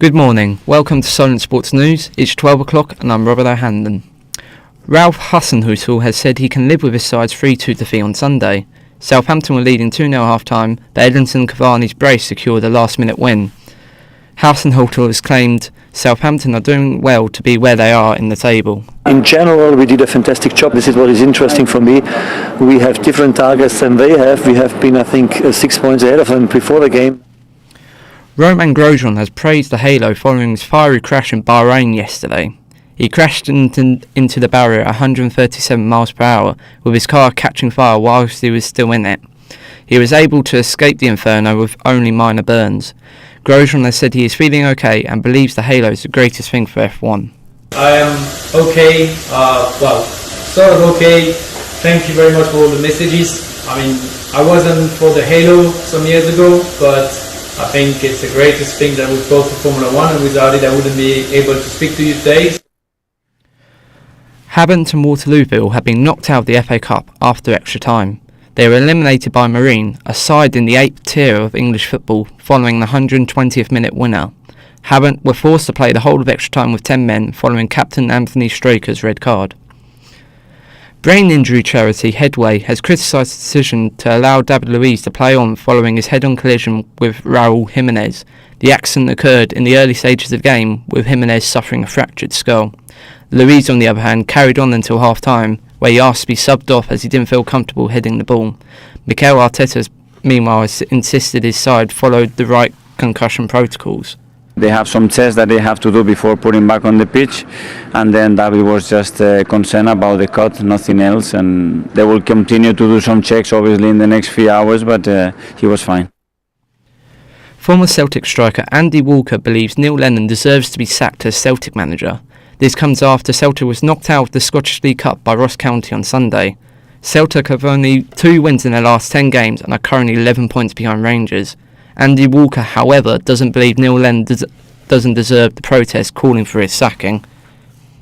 Good morning, welcome to Solent Sports News. It's 12 o'clock and I'm Robert O'Hanlon. Ralph Hasenhüttl has said he can live with his side's 3-2 defeat on Sunday. Southampton were leading 2-0 at half-time, but Edinson Cavani's brace secured a last-minute win. Hasenhüttl has claimed Southampton are doing well to be where they are in the table. In general, we did a fantastic job. This is what is interesting for me. We have different targets than they have. We have been, I think, 6 points ahead of them before the game. Romain Grosjean has praised the Halo following his fiery crash in Bahrain yesterday. He crashed into the barrier at 137 miles per hour, with his car catching fire whilst he was still in it. He was able to escape the inferno with only minor burns. Grosjean has said he is feeling okay and believes the Halo is the greatest thing for F1. I am okay, sort of okay. Thank you very much for all the messages. I mean, I wasn't for the Halo some years ago, but I think it's the greatest thing that we've got for Formula 1, and without it I wouldn't be able to speak to you today. Havant and Waterlooville have been knocked out of the FA Cup after extra time. They were eliminated by Marine, a side in the 8th tier of English football, following the 120th minute winner. Havant were forced to play the whole of extra time with 10 men following captain Anthony Straker's red card. Brain injury charity Headway has criticised the decision to allow David Luiz to play on following his head-on collision with Raul Jimenez. The accident occurred in the early stages of the game, with Jimenez suffering a fractured skull. Luiz, on the other hand, carried on until half-time, where he asked to be subbed off as he didn't feel comfortable heading the ball. Mikel Arteta, meanwhile, has insisted his side followed the right concussion protocols. They have some tests that they have to do before putting back on the pitch, and then David was just concerned about the cut, nothing else, and they will continue to do some checks obviously in the next few hours, but he was fine. Former Celtic striker Andy Walker believes Neil Lennon deserves to be sacked as Celtic manager. This comes after Celtic was knocked out of the Scottish League Cup by Ross County on Sunday. Celtic have only 2 wins in their last 10 games and are currently 11 points behind Rangers. Andy Walker, however, doesn't believe Neil Lennon doesn't deserve the protest calling for his sacking.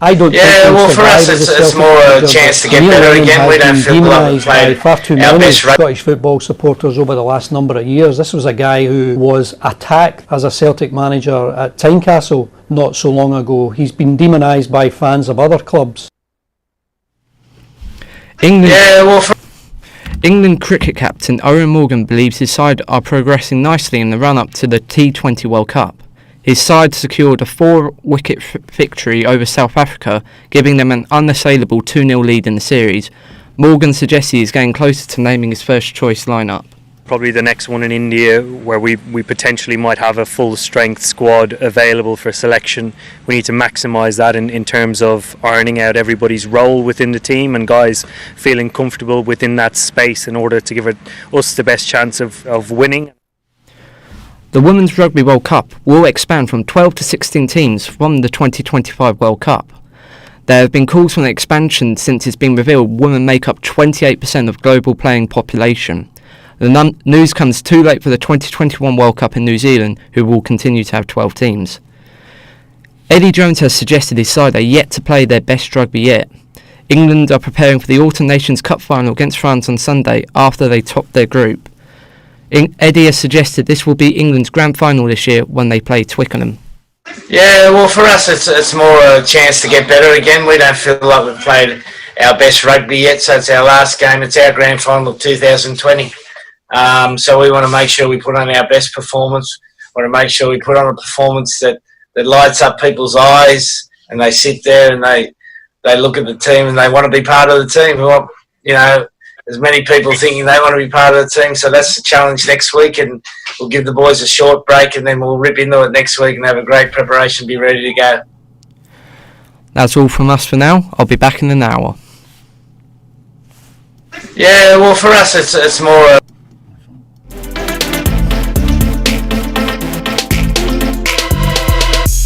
I don't for us it's more a chance to get better again. We don't feel like we've played far too many Scottish football supporters over the last number of years. This was a guy who was attacked as a Celtic manager at Tynecastle not so long ago. He's been demonised by fans of other clubs. England cricket captain Owen Morgan believes his side are progressing nicely in the run-up to the T20 World Cup. His side secured a 4-wicket victory over South Africa, giving them an unassailable 2-0 lead in the series. Morgan suggests he is getting closer to naming his first choice lineup. Probably the next one in India, where we potentially might have a full strength squad available for selection. We need to maximise that in terms of ironing out everybody's role within the team and guys feeling comfortable within that space in order to give us the best chance of winning. The Women's Rugby World Cup will expand from 12 to 16 teams from the 2025 World Cup. There have been calls for an expansion since it's been revealed women make up 28% of global playing population. The news comes too late for the 2021 World Cup in New Zealand, who will continue to have 12 teams. Eddie Jones has suggested his side are yet to play their best rugby yet. England are preparing for the Autumn Nations Cup final against France on Sunday after they topped their group. Eddie has suggested this will be England's grand final this year when they play Twickenham. For us it's more a chance to get better again. We don't feel like we've played our best rugby yet, so it's our last game. It's our grand final of 2020. So we want to make sure we put on our best performance. We want to make sure we put on a performance that lights up people's eyes, and they sit there and they look at the team and they want to be part of the team. We want, there's many people thinking they want to be part of the team, so that's the challenge next week, and we'll give the boys a short break and then we'll rip into it next week and have a great preparation, be ready to go. That's all from us for now. I'll be back in an hour. For us it's more